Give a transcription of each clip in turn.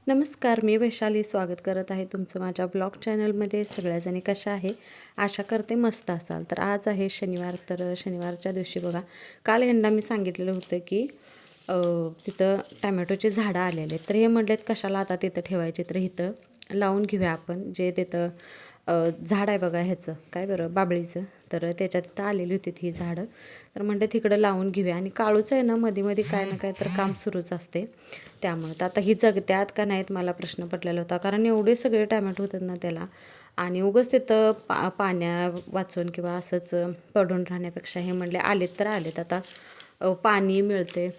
नमस्कार, मी वैशाली स्वागत करत आहे तुमचं माझ्या ब्लॉग चॅनलमध्ये. सगळ्याजणी कशा आहे, आशा करते मस्त असाल. तर आज आहे शनिवार. तर शनिवारच्या दिवशी बघा, काल ह्यांना मी सांगितलेलं होतं की तिथं टॅमॅटोचे झाडं आलेले. तर हे म्हटलेत कशाला आता तिथं ठेवायचे, तर इथं लावून घेऊया आपण. जे तिथं झाड आहे बघा ह्याचं, काय बरं, बाबळीचं. तर त्याच्यात तिथं आलेली होती ही झाडं. तर म्हटलं तिकडं लावून घेऊया. आणि काळूचं आहे ना, मध्ये मध्ये काय ना काय तर काम सुरूच असते. त्यामुळं तर आता ही जगत्यात का नाहीत मला प्रश्न पडलेला होता, कारण एवढे सगळे टॅमॅटो होतात ना त्याला. आणि उगाच तिथं पाण्या वाचून किंवा असंच पडून राहण्यापेक्षा हे म्हणले आलेत तर आलेत आता. पाणी मिळते,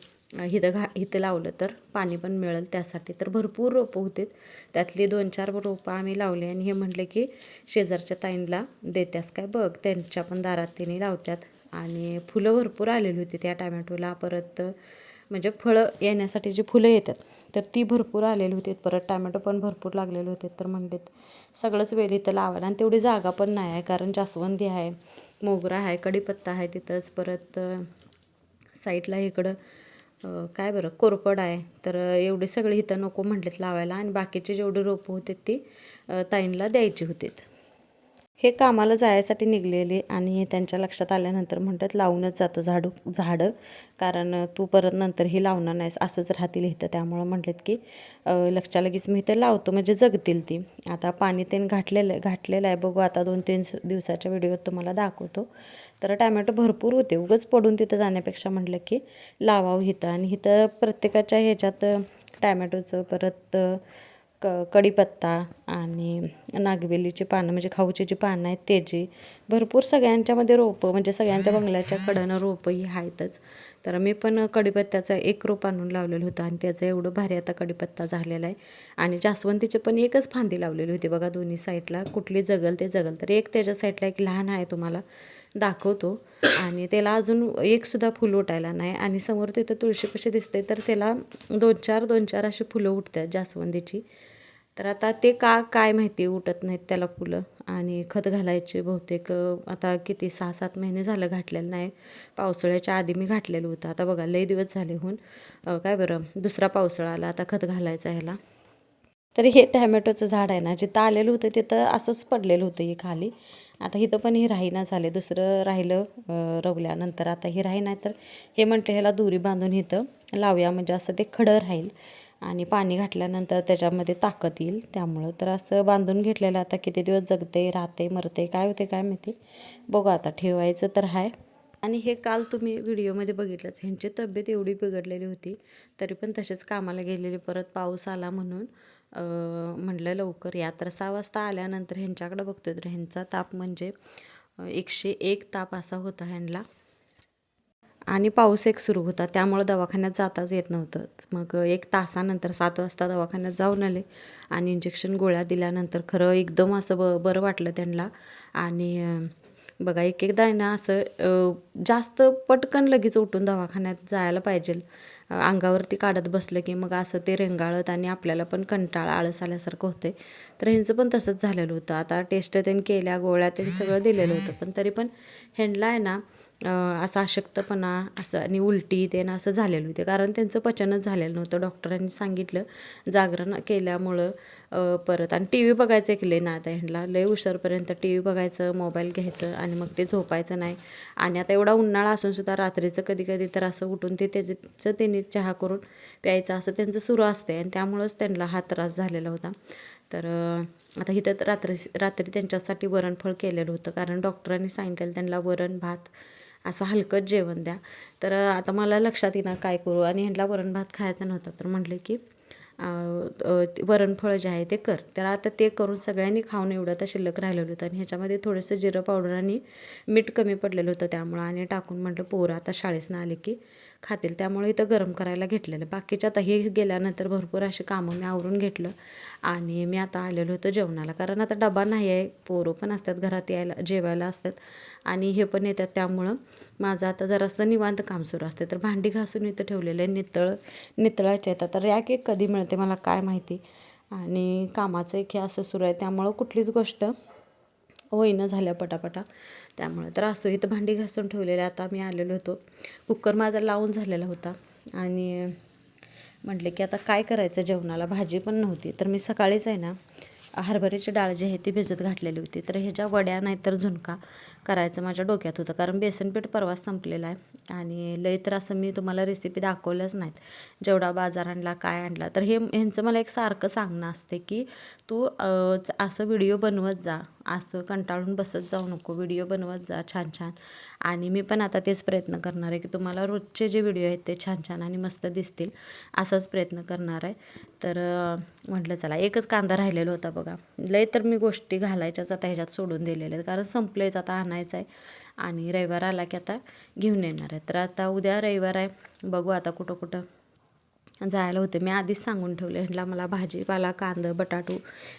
इथं लावलं तर पाणी पण मिळेल त्यासाठी. तर भरपूर रोपं होते, त्यातली 2-4 रोपं आम्ही लावले. आणि हे म्हटले की शेजारच्या ताईंला देत्यास काय बघ, त्यांच्या पण दारात त्यांनी लावत्यात. आणि फुलं भरपूर आलेली होती त्या टॅमॅटोला. परत म्हणजे फळं येण्यासाठी जी फुलं येतात तर ती भरपूर आलेली होती. परत टॅमॅटो पण भरपूर लागलेले होते. तर म्हणलेत सगळंच वेल इथं लावायला. आणि तेवढी जागा पण नाही आहे, कारण जास्वंदी आहे, मोगरा आहे, कढीपत्ता आहे तिथंच. परत साईडला इकडं काय बरं, कोरफड आहे. तर एवढे सगळे इथं नको म्हटलेत लावायला. आणि बाकीचे जेवढे रोपं होते ती ताईंला द्यायची होतीत. हे कामाला जायसाठी निघलेले आणि त्यांच्या लक्षात आल्यानंतर म्हणतात लावूनच जातो झाडं, कारण तू परत नंतर ही लावणार नाहीस, असंच राहतील इथं. त्यामुळं म्हटलेत की लक्षात लगेच मी इथं लावतो, म्हणजे जगतील ती. आता पाणी त्यांनी घातलेलं आहे, बघू आता 2-3 दिवसाच्या व्हिडिओत तुम्हाला दाखवतो. तर टॅमॅटो भरपूर होते, उगाच पडून तिथं जाण्यापेक्षा म्हटलं की लावावं इथं. आणि इथं प्रत्येकाच्या ह्याच्यात टॅमॅटोचं, परत कढीपत्ता आणि नागवेलीची पानं, म्हणजे खाऊची जी पानं आहेत त्याची भरपूर सगळ्यांच्यामध्ये रोपं, म्हणजे सगळ्यांच्या बंगल्याच्या कडेनं रोपं ही आहेतच. तर मी पण कढीपत्त्याचा एक रोप आणून लावलेलं होतं आणि त्याचं एवढं भारी आता कढीपत्ता झालेला आहे. आणि जास्वंदीची पण एकच फांदी लावलेली होती बघा, दोन्ही साईडला. कुठली जगल ते जगल. तर एक त्याच्या साईडला एक लहान आहे, तुम्हाला दाखवतो. आणि त्याला अजून एकसुद्धा फुल उठायला नाही. आणि समोर तिथं तुळशी कशी दिसते, तर त्याला 2-4 अशी फुलं उठतात जास्वंदीची. तर आता ते काय माहिती उठत नाहीत त्याला फुलं. आणि खत घालायचे बहुतेक आता किती 6-7 महिने झालं घातलेलं नाही. पावसाळ्याच्या आधी मी घातलेलं होतं. आता बघा लई दिवस झाले होऊन काय बरं, दुसरा पावसाळा आला, आता खत घालायचं ह्याला. तर हे टॅमॅटोचं झाड आहे ना, जिथं आलेलं होतं तिथं असंच पडलेलं होतं हे खाली. आता इथं पण हे राहीना झाले, दुसरं राहिलं रवल्यानंतर. आता हे राही नाही, तर हे म्हटलं ह्याला दोरी बांधून इथं लावूया, म्हणजे असं ते खडं राहील आणि पाणी घातल्यानंतर त्याच्यामध्ये ताकद येईल. त्यामुळं तर असं बांधून घेतलेलं. आता किती दिवस जगते, राहते, मरते, काय होते काय माहिती. बघू आता, ठेवायचं तर आहे. आणि हे काल तुम्ही व्हिडिओमध्ये बघितलंच, ह्यांची तब्येत एवढी बिघडलेली होती, तरी पण तसेच कामाला गेलेले. परत पाऊस आला म्हणून म्हटलं लवकर या. तर 6 वाजता आल्यानंतर ह्यांच्याकडं बघतोय, तर ह्यांचा ताप म्हणजे 101 ताप असा होता ह्यांना. आणि पाऊस एक सुरू होता, त्यामुळं दवाखान्यात जाताच येत नव्हतं. मग 1 तासानंतर 7 वाजता दवाखान्यात जाऊन आले. आणि इंजेक्शन गोळ्या दिल्यानंतर खरं एकदम असं बरं वाटलं त्यांना. आणि बघा एक एकदा आहे ना असं जास्त पटकन लगेच उठून दवाखान्यात जायला पाहिजे. अंगावरती काढत बसलं की मग असं ते रेंगाळत आणि आपल्याला पण कंटाळा, आळस आल्यासारखं होते. तर ह्यांचं पण तसंच झालेलं होतं. आता टेस्ट त्यांनी केल्या, गोळ्या त्यांनी सगळं दिलेलं होतं, पण तरी पण ह्यांना आहे ना असा अशक्तपणा असं आणि उलटी ते ना असं झालेलं होते, कारण त्यांचं पचनच झालेलं नव्हतं. डॉक्टरांनी सांगितलं जागरण केल्यामुळं. परत आणि टी व्ही बघायचं केले ना आता ह्यांना, लय उशीरपर्यंत टी व्ही बघायचं, मोबाईल घ्यायचं आणि मग ते झोपायचं नाही. आणि आता एवढा उन्हाळा असूनसुद्धा रात्रीचं कधी कधी तर असं उठून त्याचं त्यांनी चहा करून प्यायचं, असं त्यांचं सुरू असते. आणि त्यामुळंच त्यांना हा त्रास झालेला होता. तर आता इथं रात्री त्यांच्यासाठी वरणफळ केलेलं होतं, कारण डॉक्टरांनी सांगितलेलं त्यांना वरण भात असं हलकंच जेवण द्या. तर आता मला लक्षात येईना काय करू. आणि ह्यांना वरण भात खायचा नव्हता, तर म्हटलं की वरणफळ जे आहे ते कर. तर आता ते करून सगळ्यांनी खाऊन एवढं तर शिल्लक राहिलेलं होतं. आणि ह्याच्यामध्ये थोडंसं जिरं पावडर आणि मीठ कमी पडलेलं होतं, त्यामुळं आणि टाकून म्हटलं पोरं आता शाळेतनं आले की खातील. त्यामुळे इथं गरम करायला घेतलेलं. बाकीच्या आता हे गेल्यानंतर भरपूर अशी कामं मी आवरून घेतलं. आणि मी आता आलेलो होतं जेवणाला, कारण आता डबा नाही आहे, पोरं पण असतात घरात यायला, जेवायला असतात आणि हे पण येतात. त्यामुळं माझं आता जरासं निवांत काम सुरू असते. तर भांडी घासून इथं ठेवलेलं आहे, नितळायचे आहेत. तर रॅक एक कधी मिळते मला काय माहिती. आणि कामाचं एक हे असं सुरू आहे, त्यामुळं कुठलीच गोष्ट होईना झाल्या पटापटा. त्यामुळं तर असं इथं भांडी घासून ठेवलेलं. आता मी आलेलो होतो, कुकर माझा लावून झालेला होता. आणि म्हटले की आता काय करायचं जेवणाला, भाजी पण नव्हती. तर मी सकाळीच आहे ना हरभऱ्याची डाळ जी आहे ती भिजत घातलेली होती. तर ह्याच्या वड्या नाहीतर झुणका करायचं माझ्या डोक्यात होतं, कारण बेसनपीठ परवाच संपलेलं आहे आणि लई तर असं मी तुम्हाला रेसिपी दाखवल्याच नाहीत. जेवढा बाजार आणला काय आणला, तर ह्यांचं मला एक सारखं सांगणं असते की तू असं व्हिडिओ बनवत जा, असं कंटाळून बसत जाऊ नको, व्हिडिओ बनवत जा छान छान. आणि मी पण आता तेच प्रयत्न करणार आहे की तुम्हाला रोजचे जे व्हिडिओ आहेत ते छान छान आणि मस्त दिसतील, असाच प्रयत्न करणार आहे. तर म्हटलं चला, एकच कांदा राहिलेला होता बघा. लय तर मी गोष्टी घालायच्याच आता ह्याच्यात सोडून दिलेल्या आहेत, कारण संपलेच, आता आणायचं आहे आणि रविवार आला की आता घेऊन येणार आहे. तर आता उद्या रविवार आहे, बघू आता कुठं कुठं जायला होते. मी आधीच सांगून ठेवले ह्यांना मला भाजीपाला, कांदा, बटाटू,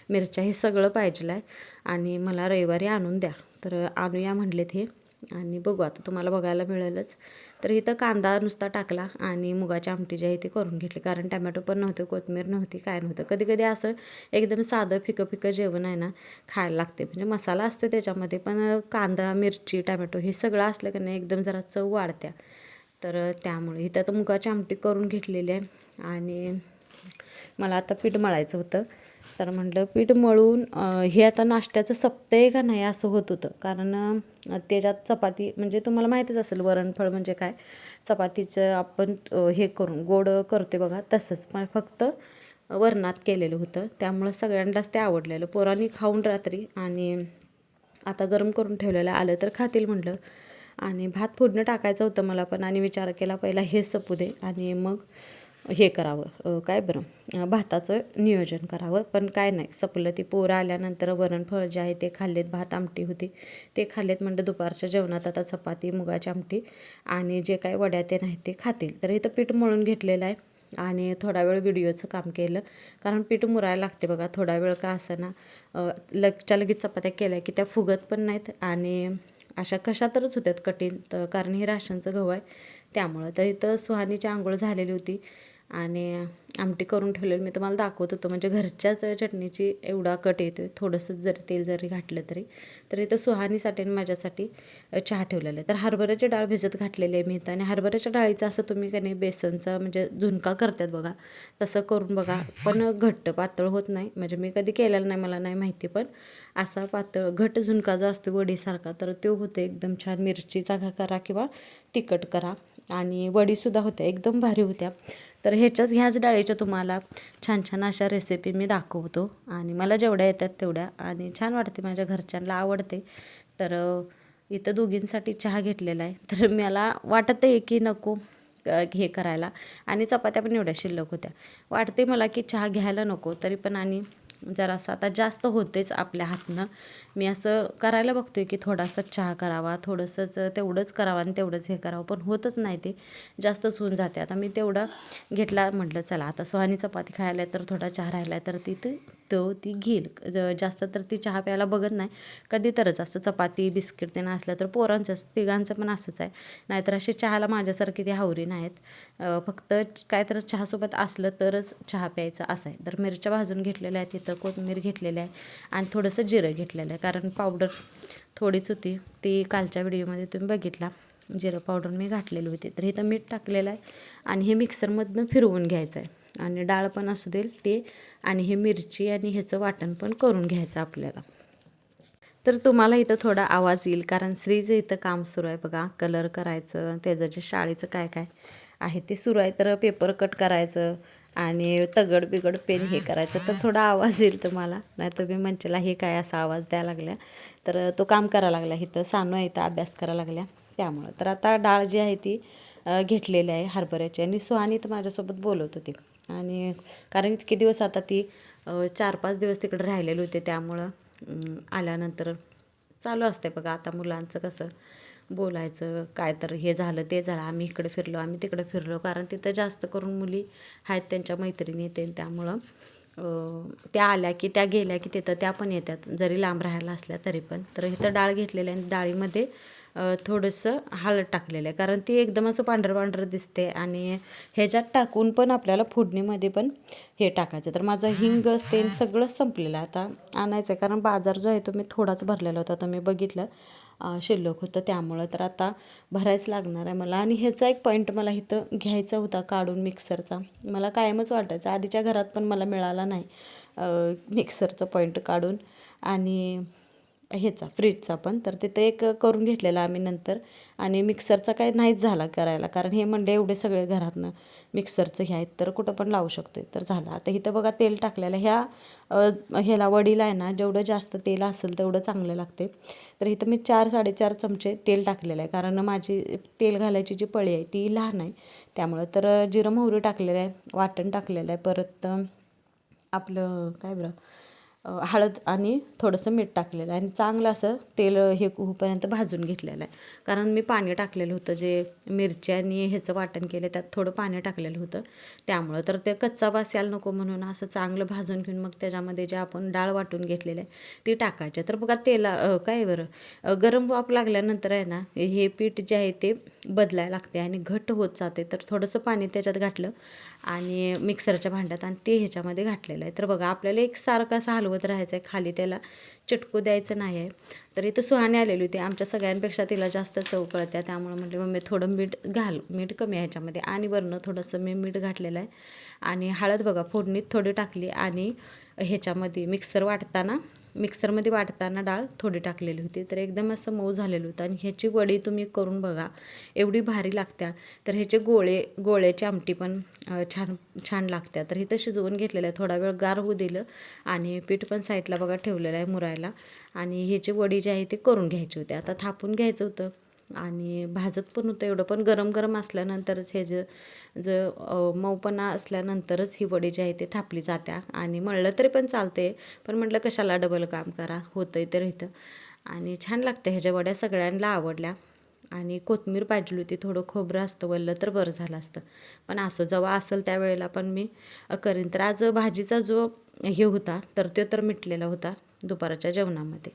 मिरच्या हे सगळं पाहिजे आहे आणि मला रविवारी आणून द्या. तर आणूया म्हटलेत हे, आणि बघू आता तुम्हाला बघायला मिळेलच. तर इथं कांदा नुसता टाकला आणि मुगाची आमटी जी आहे ती करून घेतली, कारण टमॅटो पण नव्हते, कोथिंबीर नव्हती, काय नव्हतं. कधी कधी असं एकदम साधं फिकं फिकं जेवण आहे ना खायला लागते. म्हणजे मसाला असतो त्याच्यामध्ये, पण कांदा, मिरची, टमॅटो हे सगळं असलं की नाही एकदम जरा चव वाढत्या. तर त्यामुळे इथं आता मुगाची आमटी करून घेतलेली आहे आणि मला आता पीठ मळायचं होतं. तर म्हटलं पीठ मळून हे आता नाश्त्याचं सपतंय का नाही असं होत होतं, कारण त्याच्यात चपाती, म्हणजे तुम्हाला माहीतच असेल वरणफळ म्हणजे काय, चपातीचं आपण हे करून गोड करते बघा तसंच, पण फक्त वरणात केलेलं होतं. त्यामुळं सगळ्यांनाच ते आवडलेलं, पोरांनी खाऊन रात्री, आणि आता गरम करून ठेवलेलं आलं तर खातील म्हटलं. आणि भात फोडणं टाकायचं होतं मला पण, आणि विचार केला पहिला हे सपू दे आणि मग हे करावं, काय बरं, भाताचं नियोजन करावं. पण काय नाही, सपलं. ती पोरं आल्यानंतर वरणफळ जे आहे ते खाल्लेत, भात आमटी होती ते खाल्लेत. म्हणलं दुपारच्या जेवणात आता चपाती, मुगाची आमटी आणि जे काय वड्या ते नाही ते खातील. तर इथं पीठ मळून घेतलेलं आहे आणि थोडा वेळ व्हिडिओचं काम केलं, कारण पीठ मुरायला लागते बघा थोडा वेळ, का असं ना लगच्या लगेच चपात्या केल्या की त्या फुगत पण नाहीत आणि अशा कशा तरच होत्यात कठीण. तर कारण हे राशनचं गहू आहे त्यामुळं. तर इथं सुहानीची आंघोळ झालेली होती आणि आमटी करून ठेवलेली मी तुम्हाला दाखवत होतो. म्हणजे घरच्याच चटणीची एवढा कट येतो आहे, थोडंसं जरी तेल जरी घातलं तरी. तर इथं सुहानीसाठी आणि माझ्यासाठी चहा ठेवलेला आहे. तर हरभऱ्याची डाळ भिजत घातलेली आहे मी इथं, आणि हरभऱ्याच्या डाळीचं असं तुम्ही का नाही बेसनचं म्हणजे झुणका करतात बघा तसं करून बघा, पण घट्ट पातळ होत नाही. म्हणजे मी कधी केलेलं नाही, मला नाही माहिती, पण असा पातळ घट्ट झुणका जो असतो वडीसारखा, तर तो होतो एकदम छान. मिरचीचा करा किंवा तिखट करा, आणि वडीसुद्धा होत्या एकदम भारी होत्या. तर ह्याच डाळीच्या तुम्हाला छान छान अशा रेसिपी मी दाखवतो, आणि मला जेवढ्या येतात तेवढ्या, आणि छान वाटते, माझ्या घरच्यांना आवडते. तर इथं दोघींसाठी चहा घेतलेला आहे. तर मला वाटत आहे की नको हे करायला, आणि चपात्या पण एवढ्या शिल्लक होत्या, वाटते मला की चहा घ्यायला नको. तरी पण आणि जरासं आता जास्त होतेच आपल्या हातनं, मी असं करायला बघतोय की थोडासा चहा करावा, थोडंसंच तेवढंच करावं आणि तेवढंच हे करावं, पण होतच नाही, ते जास्तच होऊन जाते. आता मी तेवढं घेतला, म्हटलं चला आता सुहानी चपाती खायला तर थोडा चहा राहिला तर ती घेईल. जास्त तर ती चहा प्यायला बघत नाही, कधी तरच असं चपाती बिस्किट ते असलं तर. पोरांचं तिघांचं पण असंच आहे, नाहीतर असे चहाला माझ्यासारखी ती हावरी नाहीत. फक्त काय तर चहासोबत असलं तरच चहा प्यायचा असं आहे. तर मिरच्या भाजून घेतलेल्या आहेत, तिथं कोथिंबीर घेतलेली आहे आणि थोडंसं जिरं घेतलेलं आहे, कारण पावडर थोडीच होती, ती कालच्या व्हिडिओमध्ये तुम्ही बघितला, जिरं पावडर मी घातलेली होती. तर इथं मीठ टाकलेलं आहे आणि हे मिक्सरमधनं फिरवून घ्यायचं आहे, आणि डाळ पण असू देईल ते, आणि हे मिरची आणि ह्याचं वाटण पण करून घ्यायचं आपल्याला. तर तुम्हाला इथं थोडा आवाज येईल, कारण श्रीचं इथं काम सुरू आहे बघा, कलर करायचं, त्याचं जे शाळेचं काय काय आहे ते सुरू आहे. तर पेपर कट करायचं आणि तगड बिगड पेन हे करायचं, तर थोडा आवाज येईल तुम्हाला, नाही तुम्ही म्हणशीला हे काय असा आवाज द्यायला लागल्या. तर तो काम करायला लागला इथं, सानू आहे इथं अभ्यास करायला लागल्या त्यामुळं. तर आता डाळ जी आहे ती घेतलेली आहे हरभऱ्याची, आणि सुहानी तर माझ्यासोबत बोलत होती, आणि कारण इतके दिवस आता ती 4-5 दिवस तिकडे राहिलेले होते, त्यामुळं आल्यानंतर चालू असते बघा आता मुलांचं कसं बोलायचं, काय तर हे झालं ते झालं, आम्ही इकडे फिरलो, आम्ही तिकडे फिरलो, कारण तिथं जास्त करून मुली आहेत त्यांच्या मैत्रिणी येते, त्यामुळं त्या आल्या की त्या गेल्या की तिथं त्या पण येतात, जरी लांब राहायला असल्या तरी पण. तर इथं डाळ घेतलेलं आहे, आणि डाळीमध्ये थोडंसं हळद टाकलेलं आहे, कारण ती एकदम असं पांढरं पांढरं दिसते, आणि ह्याच्यात टाकून पण आपल्याला फोडणीमध्ये पण हे टाकायचं. तर माझं हिंग तेल सगळंच संपलेलं आहे, आता आणायचं आहे, कारण बाजार जो आहे तो मी थोडाच भरलेला होता, तर मी बघितलं शिल्लक होतं त्यामुळं. तर आता भरायच लागणार आहे मला. आणि ह्याचा एक पॉईंट मला इथं घ्यायचा होता काढून मिक्सरचा. मला कायमच वाटायचं, आधीच्या घरात पण मला मिळाला नाही मिक्सरचा पॉईंट काढून आणि ह्याचा फ्रीजचा पण. तर तिथं एक करून घेतलेला आम्ही नंतर. आणि मिक्सरचा काही नाहीच झाला करायला, कारण हे म्हणले एवढे सगळे घरातनं मिक्सरचं हे आहेत तर कुठं पण लावू शकतो. तर झालं. आता इथं बघा तेल टाकलेलं ह्या ह्याला वडीला आहे ना, जेवढं जास्त तेल असेल तेवढं चांगलं लागते. तर इथं मी 4-4.5 चमचे तेल टाकलेलं आहे, कारण माझी तेल घालायची जी पळी आहे ती लहान आहे त्यामुळं. तर जिरं मोहरी टाकलेलं आहे, वाटण टाकलेलं आहे, परत आपलं काय बरं हळद आणि थोडंसं मीठ टाकलेलं आहे आणि चांगलं असं तेल हे होईपर्यंत भाजून घेतलेलं आहे. कारण मी पाणी टाकलेलं होतं, जे मिरची आणि ह्याचं वाटण केलं त्यात थोडं पाणी टाकलेलं होतं त्यामुळं. तर ते कच्चा वास यायला नको म्हणून असं चांगलं भाजून घेऊन मग त्याच्यामध्ये जे आपण डाळ वाटून घेतलेलं आहे ती टाकायचे. तर बघा काय बरं गरम वाफ लागल्यानंतर आहे ना, हे पीठ जे आहे ते बदलायला लागते आणि घट्ट होत जाते. तर थोडंसं पाणी त्याच्यात घातलं आणि मिक्सरच्या भांड्यात आणि ते ह्याच्यामध्ये घातलेलं आहे. तर बघा आपल्याला एकसारखं असं हलवत राहायचं आहे, खाली त्याला चिटकू द्यायचं नाही आहे. तर इथं सुहानी आलेली होती, आमच्या सगळ्यांपेक्षा तिला जास्त चव कळत्या त्यामुळे म्हटले मम्मी थोडं मीठ कमी आहे ह्याच्यामध्ये. आणि वरनं थोडंसं मी मीठ घातलेलं आहे आणि हळद बघा फोडणीत थोडी टाकली आणि ह्याच्यामध्ये मिक्सरमध्ये वाटताना डाळ थोडी टाकलेली होती. तर एकदम असं मऊ झालेलं होतं. आणि ह्याची वडी तुम्ही करून बघा, एवढी भारी लागत्या. तर ह्याचे गोळ्याची आमटी पण छान छान लागत्या. तर इथं शिजवून घेतलेलं आहे, थोडा वेळ गार होऊ दिलं आणि पीठ पण साईडला बघा ठेवलेलं आहे मुरायला. आणि ह्याची वडी जी आहे ती करून घ्यायची होती. आता थापून घ्यायचं होतं आणि भाजत पण होतं एवढं, पण गरम गरम असल्यानंतरच हे मऊपणा असल्यानंतरच ही वडी जी आहे ती थापली जात्या. आणि मळलं तरी पण चालते, पण म्हटलं कशाला डबल काम करा, होतंय तर इथं. आणि छान लागते ह्याच्या वड्या, सगळ्यांना आवडल्या. आणि कोथिंबीर पाहिजे होती, थोडं खोबरं असतं वल्लं तर बरं झालं असतं, पण असो जेव्हा असेल त्यावेळेला पण मी करीन. तर आज भाजीचा जो हे होता तर तो तर मिटलेला होता दुपारच्या जेवणामध्ये.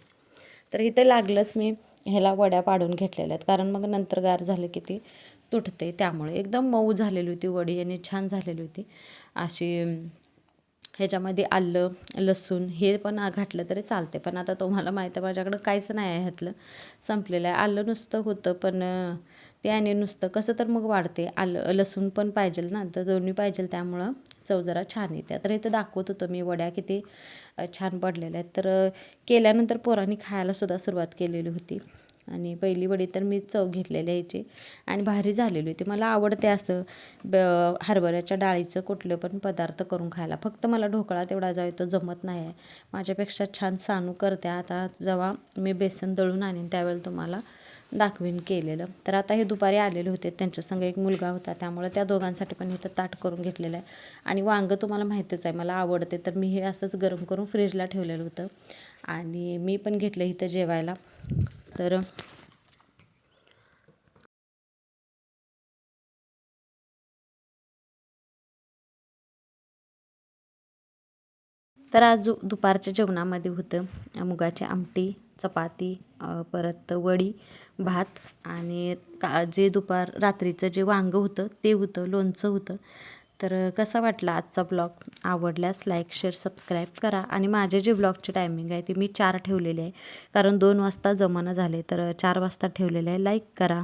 तर इथं लागलंच मी ह्याला वड्या पाडून घेतलेल्या आहेत, कारण मग नंतर गार झालं की ती तुटते त्यामुळे. एकदम मऊ झालेली होती वडी आणि छान झालेली होती अशी. ह्याच्यामध्ये आलं लसूण हे पण घातलं तरी चालते, पण आता तुम्हाला माहीत आहे माझ्याकडं काहीच नाही आहे ह्यातलं, संपलेलं आहे. आलं नुसतं होतं पण ते आणि नुसतं कसं तर मग वाढते. आलं लसूण पण पाहिजे ना, तर दोन्ही पाहिजे त्यामुळं चव जरा छान येते. तर इथं दाखवत होतं मी वड्या किती छान पडलेल्या आहेत. तर केल्यानंतर पोरांनी खायलासुद्धा सुरुवात केलेली होती. आणि पहिली वडी तर मी चव घेतलेली ह्याची आणि भारी झालेली होती. मला आवडते असं हरभऱ्याच्या डाळीचं कुठलं पण पदार्थ करून खायला. फक्त मला ढोकळा तेवढा जो आहे तो जमत नाही आहे. माझ्यापेक्षा छान सानू करते. आता जेव्हा मी बेसन दळून आणीन त्यावेळेला तुम्हाला दाखवीन केलेलं. तर आता हे दुपारी आलेले होते, त्यांच्यासंग एक मुलगा होता त्यामुळे त्या दोघांसाठी पण इथं ताट करून घेतलेलं आहे. आणि वांगं तुम्हाला माहितीच आहे मला आवडते, तर मी हे असंच गरम करून फ्रीजला ठेवलेलं होतं आणि मी पण घेतलं इथं जेवायला. तर आज दुपारच्या जेवणामध्ये होतं मुगाची आमटी, चपाती, परत वडी, भात आणि जे रात्रीचं जे वांगं होतं ते होतं, लोणचं होतं. तर कसा वाटला आजचा ब्लॉग? आवडल्यास लाईक शेअर सबस्क्राईब करा. आणि माझे जे ब्लॉगची टायमिंग आहे ती मी 4 ठेवलेली आहे, कारण 2 वाजता जमाना झाले तर 4 वाजता ठेवलेलं आहे. लाईक करा.